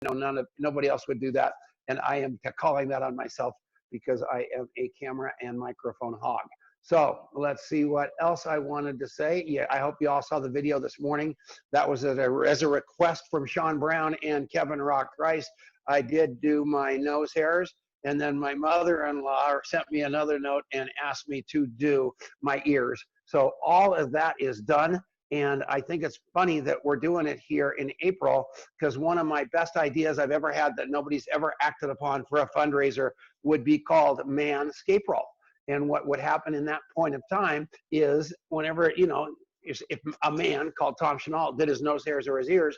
know, nobody else would do that. And I am calling that on myself because I am a camera and microphone hog. So let's see what else I wanted to say. Yeah, I hope you all saw the video this morning. That was as a request from Sean Brown and Kevin Rock Rice. I did do my nose hairs, and then my mother-in-law sent me another note and asked me to do my ears. So all of that is done. And I think it's funny that we're doing it here in April, because one of my best ideas I've ever had that nobody's ever acted upon for a fundraiser would be called Manscape Roll. And what would happen in that point of time is whenever, you know, if a man called Tom Chenault did his nose hairs or his ears,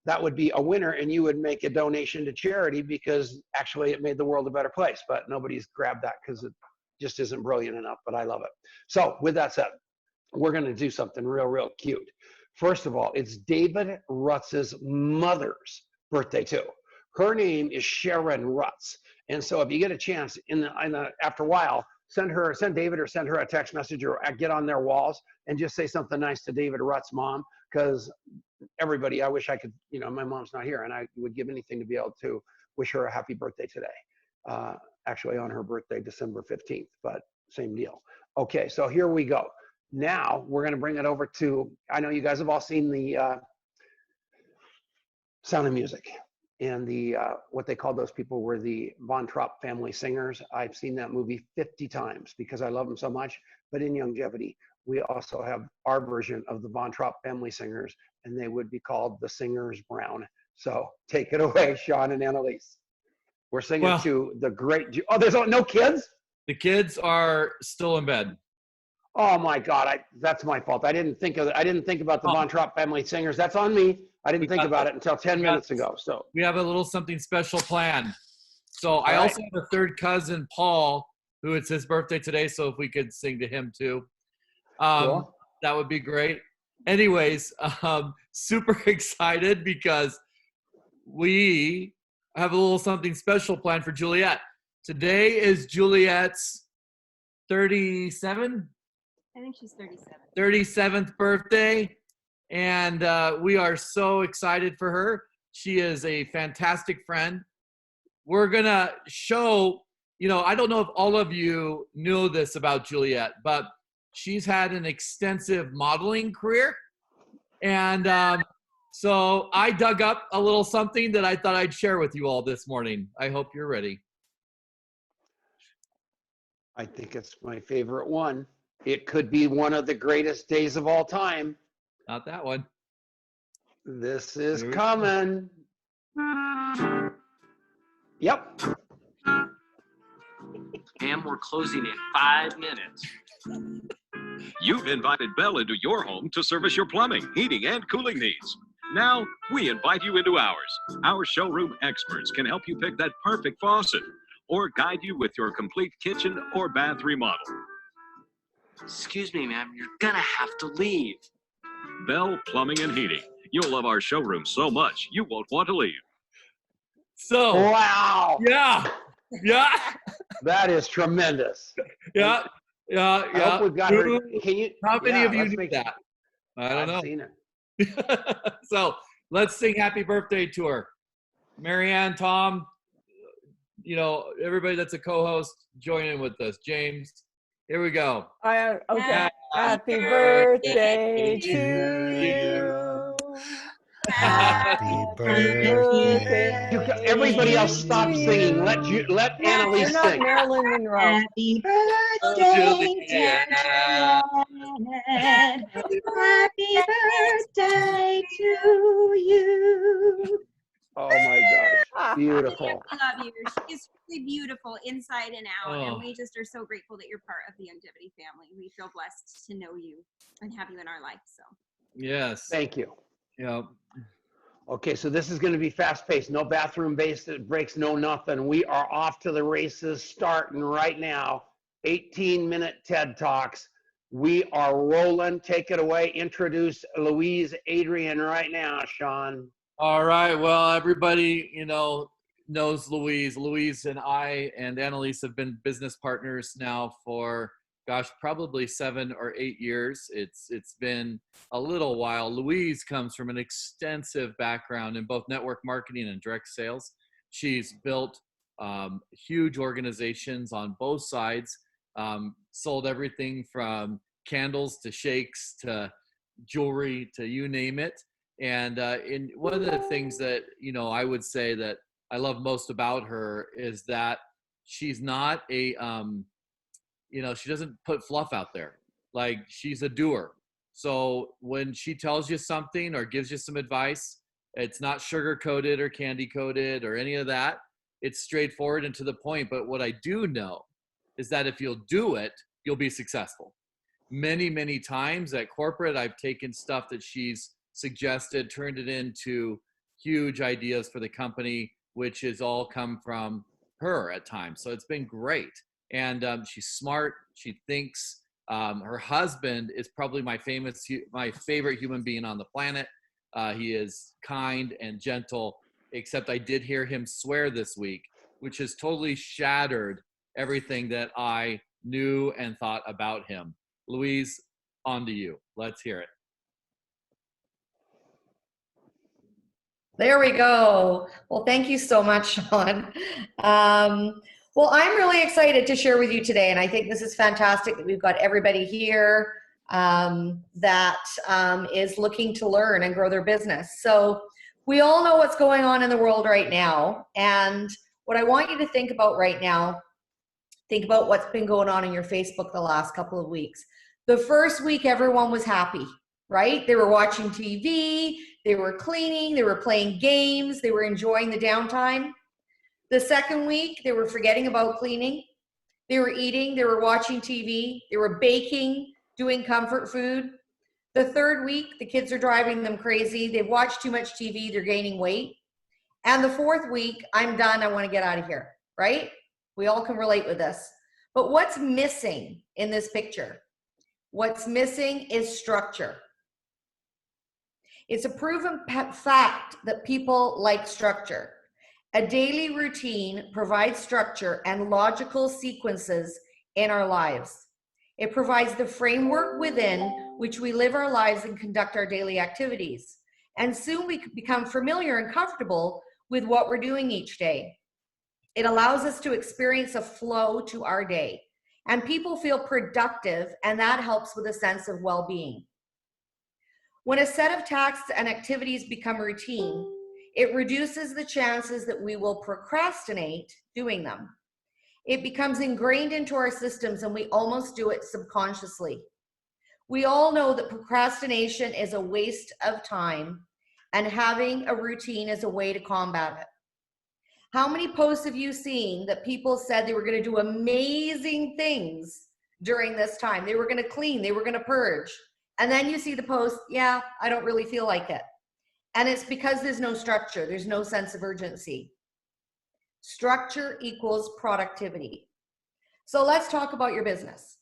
that would be a winner, and you would make a donation to charity because actually it made the world a better place. But nobody's grabbed that because it just isn't brilliant enough, but I love it. So with that said, we're going to do something real cute. First of all, it's David Rutz's mother's birthday too. Her name is Sharon Rutz. And so if you get a chance after a while, send David or send her a text message or get on their walls and just say something nice to David Rutz's mom, because everybody, I wish I could, you know, my mom's not here and I would give anything to be able to wish her a happy birthday today. Actually on her birthday, December 15th, but same deal. Okay, so here we go. Now we're going to bring it over to, I know you guys have all seen the Sound of Music, and the what they called those people were the Von Trapp family singers. I've seen that movie 50 times because I love them so much. But in Longevity, we also have our version of the Von Trapp family singers, and they would be called the Singers Brown. So take it away, Sean and Annalise. We're singing to the great, oh, there's no kids? The kids are still in bed. Oh my God, that's my fault. I didn't think about the Von Trapp family singers. That's on me. I didn't think about it until 10 minutes ago. So we have a little something special planned. So I also have a third cousin, Paul, who it's his birthday today. So if we could sing to him too, cool. That would be great. Anyways, super excited because we have a little something special planned for Juliet. Today is Juliet's 37? I think she's 37. 37th birthday, and we are so excited for her. She is a fantastic friend. We're going to show, you know, I don't know if all of you knew this about Juliet, but she's had an extensive modeling career. And so I dug up a little something that I thought I'd share with you all this morning. I hope you're ready. I think it's my favorite one. It could be one of the greatest days of all time. Not that one. This is coming. Yep. Ma'am, we're closing in 5 minutes. You've invited Bell into your home to service your plumbing, heating, and cooling needs. Now, we invite you into ours. Our showroom experts can help you pick that perfect faucet or guide you with your complete kitchen or bath remodel. Excuse me, ma'am, you're gonna have to leave. Bell Plumbing and Heating. You'll love our showroom so much, you won't want to leave. So, wow. Yeah. That is tremendous. Yeah. I hope we've got her. Can you? How many of you do that? I don't know. I've seen it. So let's sing happy birthday to her. Marianne, Tom, you know, everybody that's a co-host, join in with us. James, here we go. Okay. Happy birthday to you. Happy birthday. Everybody else stop singing. Let Annalise You're not sing. Marilyn Monroe. Happy birthday, Janet. Happy birthday to you. Oh my gosh, beautiful. I love you. She's really beautiful inside and out, and we just are so grateful that you're part of the Longevity family. We feel blessed to know you and have you in our life. So. Yes. Thank you. Yeah. Okay, so this is going to be fast-paced. No bathroom breaks, no nothing. We are off to the races starting right now. 18-minute TED Talks. We are rolling. Take it away. Introduce Louise Adrian right now, Sean. All right. Well, everybody, you know, knows Louise. Louise and I and Annalise have been business partners now for gosh, probably 7 or 8 years. It's been a little while. Louise comes from an extensive background in both network marketing and direct sales. She's built huge organizations on both sides, sold everything from candles to shakes to jewelry to you name it. And in one of the things that, you know, I would say that I love most about her is that she's not a, you know, she doesn't put fluff out there. Like, she's a doer. So when she tells you something or gives you some advice, it's not sugar coated or candy coated or any of that. It's straightforward and to the point. But what I do know is that if you'll do it, you'll be successful. Many, many times at corporate, I've taken stuff that she's suggested, turned it into huge ideas for the company, which has all come from her at times. So it's been great. And she's smart. She thinks. Her husband is probably my favorite human being on the planet. He is kind and gentle, except I did hear him swear this week, which has totally shattered everything that I knew and thought about him. Louise, on to you. Let's hear it. There we go. Well, thank you so much, Sean. Well, I'm really excited to share with you today, and I think this is fantastic that we've got everybody here that is looking to learn and grow their business. So we all know what's going on in the world right now, and what I want you to think about right now, think about what's been going on in your Facebook the last couple of weeks. The first week, everyone was happy, right? They were watching TV, they were cleaning, they were playing games, they were enjoying the downtime. The second week, they were forgetting about cleaning. They were eating, they were watching TV, they were baking, doing comfort food. The third week, the kids are driving them crazy. They've watched too much TV, they're gaining weight. And the fourth week, I'm done, I want to get out of here, right? We all can relate with this. But what's missing in this picture? What's missing is structure. It's a proven fact that people like structure. A daily routine provides structure and logical sequences in our lives. It provides the framework within which we live our lives and conduct our daily activities. And soon we become familiar and comfortable with what we're doing each day. It allows us to experience a flow to our day. And people feel productive, and that helps with a sense of well-being. When a set of tasks and activities become routine, it reduces the chances that we will procrastinate doing them. It becomes ingrained into our systems, and we almost do it subconsciously. We all know that procrastination is a waste of time, and having a routine is a way to combat it. How many posts have you seen that people said they were going to do amazing things during this time? They were going to clean, they were going to purge. And then you see the post, yeah, I don't really feel like it. And it's because there's no structure, there's no sense of urgency. Structure equals productivity. So let's talk about your business.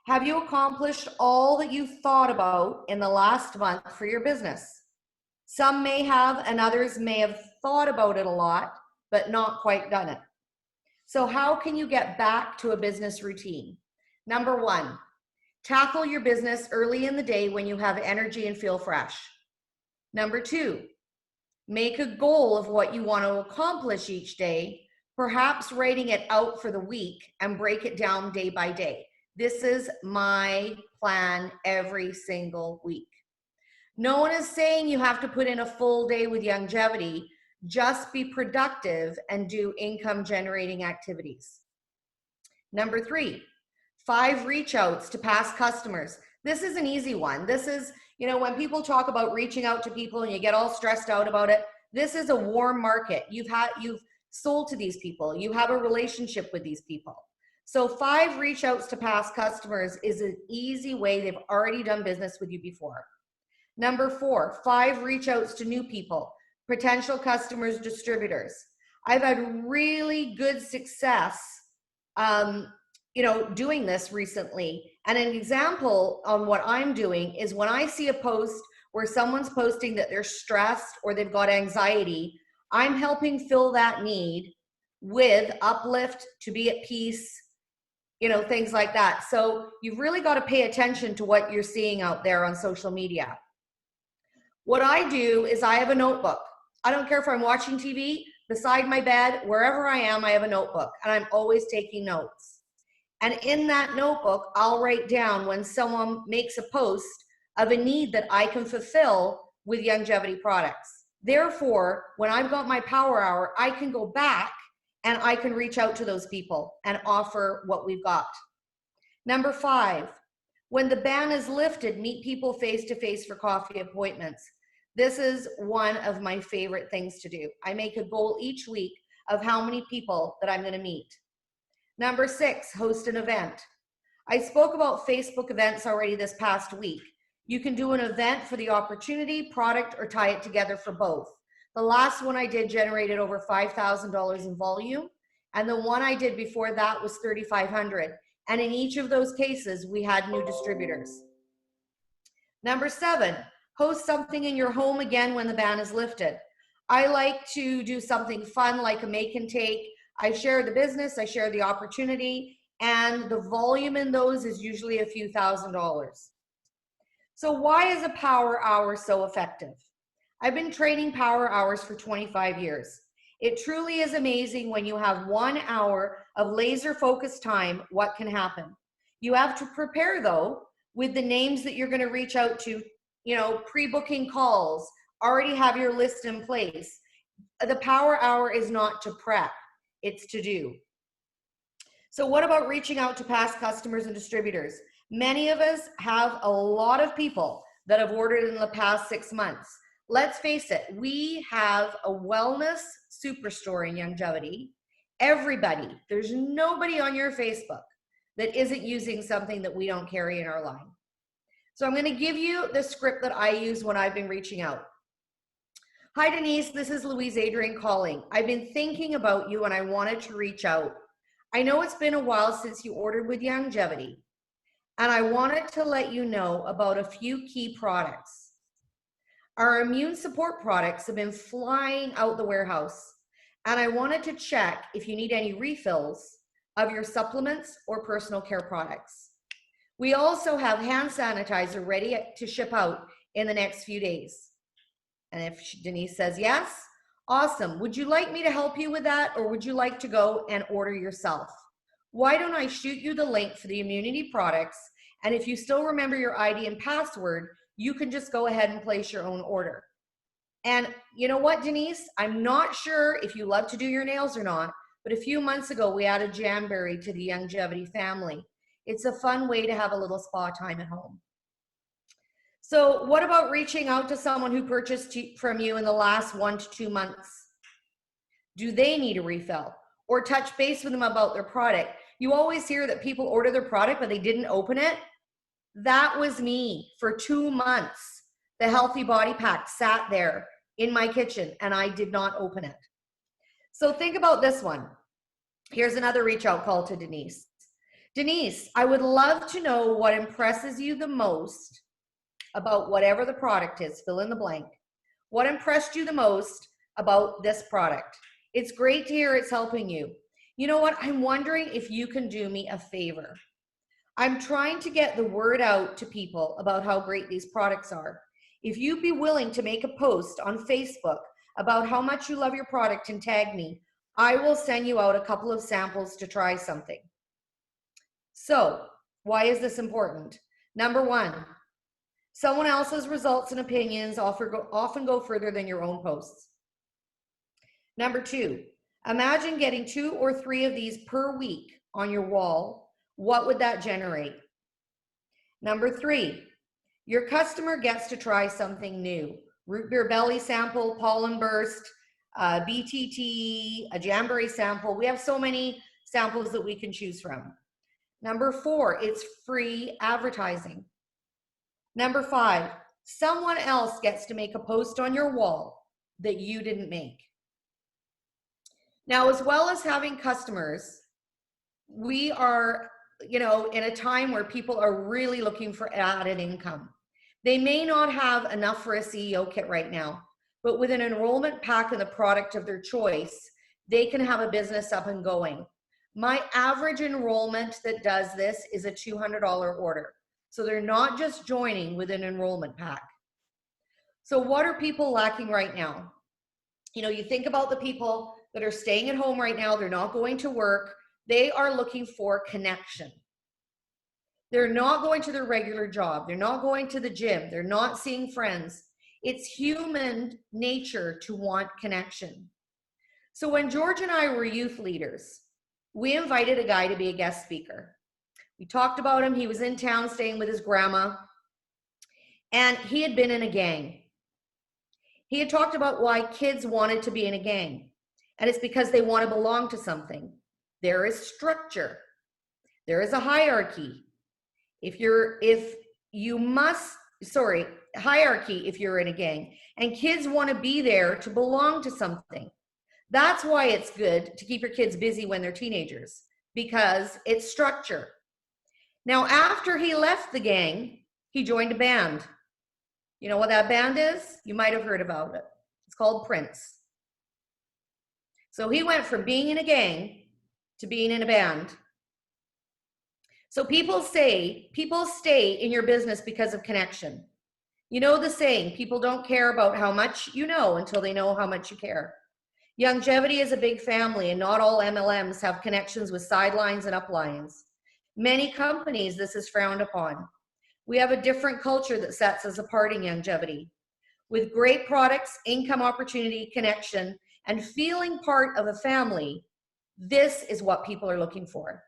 Have you accomplished all that you thought about in the last month for your business? Some may have, and others may have thought about it a lot, but not quite done it. So how can you get back to a business routine? Number one, tackle your business early in the day when you have energy and feel fresh. Number two, make a goal of what you want to accomplish each day, perhaps writing it out for the week and break it down day by day. This is my plan every single week. No one is saying you have to put in a full day with longevity. Just be productive and do income generating activities. Number three, 5 reach outs to past customers. This is an easy one. This is, you know, when people talk about reaching out to people and you get all stressed out about it, this is a warm market. You've sold to these people. You have a relationship with these people. So 5 reach outs to past customers is an easy way. They've already done business with you before. Number 4, 5 reach outs to new people, potential customers, distributors. I've had really good success, doing this recently. And an example on what I'm doing is when I see a post where someone's posting that they're stressed or they've got anxiety, I'm helping fill that need with uplift, to be at peace, things like that. So you've really got to pay attention to what you're seeing out there on social media. What I do is I have a notebook. I don't care if I'm watching TV, beside my bed, wherever I am, I have a notebook, and I'm always taking notes. And in that notebook, I'll write down when someone makes a post of a need that I can fulfill with Youngevity products. Therefore, when I've got my power hour, I can go back and I can reach out to those people and offer what we've got. Number 5, when the ban is lifted, meet people face-to-face for coffee appointments. This is one of my favorite things to do. I make a goal each week of how many people that I'm going to meet. Number 6, host an event. I spoke about Facebook events already this past week. You can do an event for the opportunity, product, or tie it together for both. The last one I did generated over $5,000 in volume, and the one I did before that was $3,500. And in each of those cases, we had new distributors. Number 7, host something in your home again when the ban is lifted. I like to do something fun like a make and take. I share the business, I share the opportunity, and the volume in those is usually a few $1,000s. So why is a power hour so effective? I've been training power hours for 25 years. It truly is amazing when you have 1 hour of laser focused time, what can happen. You have to prepare though with the names that you're going to reach out to, pre-booking calls, already have your list in place. The power hour is not to prep, it's to do. So what about reaching out to past customers and distributors? Many of us have a lot of people that have ordered in the past 6 months. Let's face it, we have a wellness superstore in Youngevity. Everybody, there's nobody on your Facebook that isn't using something that we don't carry in our line. So I'm going to give you the script that I use when I've been reaching out. Hi Denise, this is Louise Adrian calling. I've been thinking about you and I wanted to reach out. I know it's been a while since you ordered with Youngevity, and I wanted to let you know about a few key products. Our immune support products have been flying out the warehouse, and I wanted to check if you need any refills of your supplements or personal care products. We also have hand sanitizer ready to ship out in the next few days. And if Denise says yes, awesome. Would you like me to help you with that, or would you like to go and order yourself? Why don't I shoot you the link for the immunity products, and if you still remember your ID and password, you can just go ahead and place your own order. And you know what, Denise? I'm not sure if you love to do your nails or not, but a few months ago, we added Jamberry to the Youngevity family. It's a fun way to have a little spa time at home. So what about reaching out to someone who purchased from you in the last 1 to 2 months? Do they need a refill? Or touch base with them about their product? You always hear that people order their product, but they didn't open it. That was me for 2 months. The Healthy Body Pack sat there in my kitchen and I did not open it. So think about this one. Here's another reach out call to Denise. Denise, I would love to know what impresses you the most about whatever the product is, fill in the blank. What impressed you the most about this product? It's great to hear it's helping you. You know what? I'm wondering if you can do me a favor. I'm trying to get the word out to people about how great these products are. If you'd be willing to make a post on Facebook about how much you love your product and tag me, I will send you out a couple of samples to try something. So, why is this important? Number 1, someone else's results and opinions often go further than your own posts. Number 2, imagine getting 2 or 3 of these per week on your wall. What would that generate? Number 3, your customer gets to try something new. Root beer belly sample, pollen burst, BTT, a Jamberry sample. We have so many samples that we can choose from. Number 4, it's free advertising. Number 5, someone else gets to make a post on your wall that you didn't make. Now, as well as having customers, we are, in a time where people are really looking for added income. They may not have enough for a CEO kit right now, but with an enrollment pack and the product of their choice, they can have a business up and going. My average enrollment that does this is a $200 order. So they're not just joining with an enrollment pack. So what are people lacking right now? You know, you think about the people that are staying at home right now, they're not going to work, they are looking for connection. They're not going to their regular job, they're not going to the gym, they're not seeing friends. It's human nature to want connection. So when George and I were youth leaders, we invited a guy to be a guest speaker. We talked about him, he was in town staying with his grandma, and he had been in a gang. He had talked about why kids wanted to be in a gang, and it's because they want to belong to something. There is structure. There is a hierarchy. Hierarchy if you're in a gang, and kids want to be there to belong to something. That's why it's good to keep your kids busy when they're teenagers, because it's structure. Now, after he left the gang, he joined a band. You know what that band is? You might have heard about it. It's called Prince. So he went from being in a gang to being in a band. So people stay in your business because of connection. You know the saying, people don't care about how much you know until they know how much you care. Longevity is a big family, and not all MLMs have connections with sidelines and uplines. Many companies, this is frowned upon. We have a different culture that sets us apart in longevity. With great products, income opportunity, connection, and feeling part of a family, this is what people are looking for.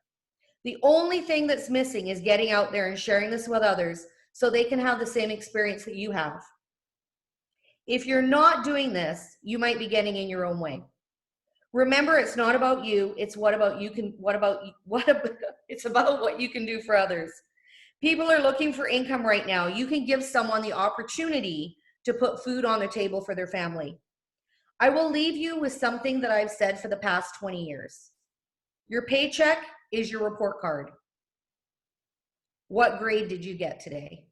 The only thing that's missing is getting out there and sharing this with others so they can have the same experience that you have. If you're not doing this, you might be getting in your own way. Remember, it's not about you, it's about what you can do for others. People are looking for income right now. You can give someone the opportunity to put food on the table for their family. I will leave you with something that I've said for the past 20 years. Your paycheck is your report card. What grade did you get today?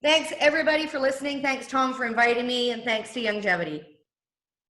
Thanks everybody for listening. Thanks Tom for inviting me, and thanks to Longevity.